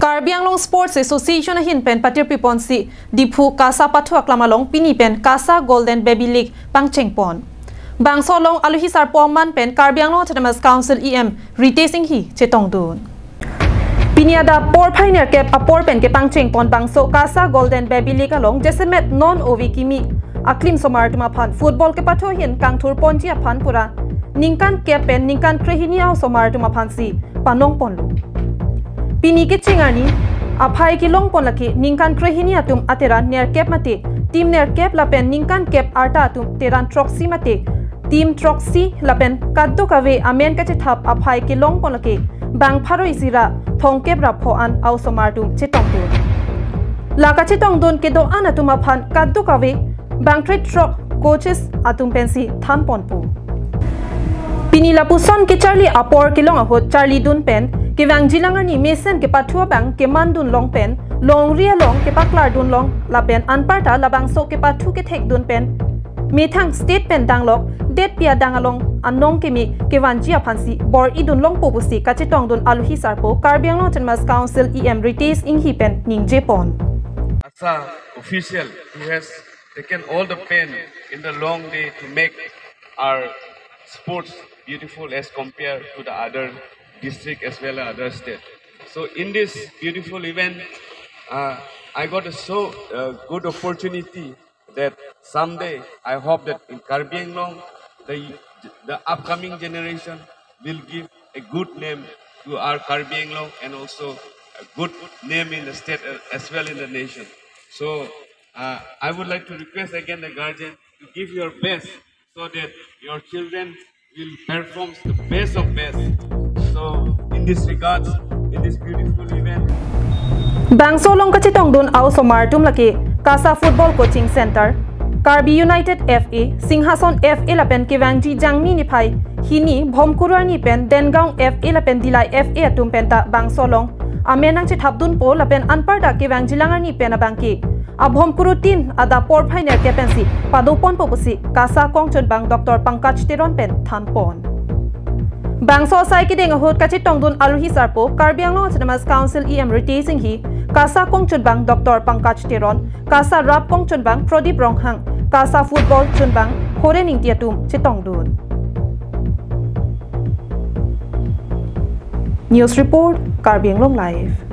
Karbi Anglong Sports Association hin pen patir piponsi diphu kasa pathuak lamalong pini pen kasa Golden Baby League pangchengpon bang solong aluhi sar poman pen Karbi Anglong Autonomous Council EM retacing hi chetongdun piniada por pioneer kep apor pen ke pangchengpon bangso kasa Golden Baby League along jesemet non ovi kimi aklim somar tuma phan football ke patho hin kangthur ponji phan pura ningkan kep pen ningkan krehinia somar tuma phan si panong ponlu Pini ke cingani, apai ki long pon laki ningkan krehini atum ateran ner kep mate, team ner kep lapen ningkan kep arta atum teran troxy mate, team troxy lapen kaddo kave amen kache thap apai ki long pon laki, bang pharo isira thong kep rapho an au somartum chetong dun. Laka chetong dun ke do an atum aphan kaddo kave bang trade truck coaches atum pensi than pon pu. Pini lapuson ke Charlie apor ke long ahot Charlie dun pen ke wang jilangani mesen ke pathua bang ke mandun long pen long ria long ke paklar dun long la pen anparta labang so ke pathu ke thek dun pen methang state pen danglok det pia dangalong anong ke mi ke wanji aphansi bor idun long popusi kachetong dun aluhi sarpo Karbi Anglong Autonomous Council EM retains in hi pen ningje pon as a official who has taken all the pain in the long day to make our sports beautiful as compared to the other district as well as other state. So in this beautiful event, I got a so good opportunity that someday I hope that in Karbi Anglong, the upcoming generation will give a good name to our Karbi Anglong and also a good name in the state as well in the nation. So I would like to request again the guardian to give your best so that your children will perform the best of best. So, in this regards, in this beautiful event, Bang solong kachetong dun au somartum laki Kasa Football Coaching Center, Karbi United FA, Singhason FA lapen ke wangji jangmi ni phai, hini bhomkurwa ni pen Dengaung FA lapen dilai FA atum penta bang solong, amenang chithap dun po lapen anparda ke wangji langar ni pen abangki. Abhom kurutin ada por pioneer ke pensi padopon popusi Kasa Kongchon bang Dr. Pankaj Teron pen thanpon. Bang so sai ki deng hot kachitong dun aluhi sarpo Karbi Anglong Autonomous Council EM retacing hi Kasa Kongchon bang Dr. Pankaj Teron, Kasa Rap Kongchon bang Prodip Ronghang, Kasa Football chun bang Horening Tiatum chitong dun. News report Karbi Anglong Live.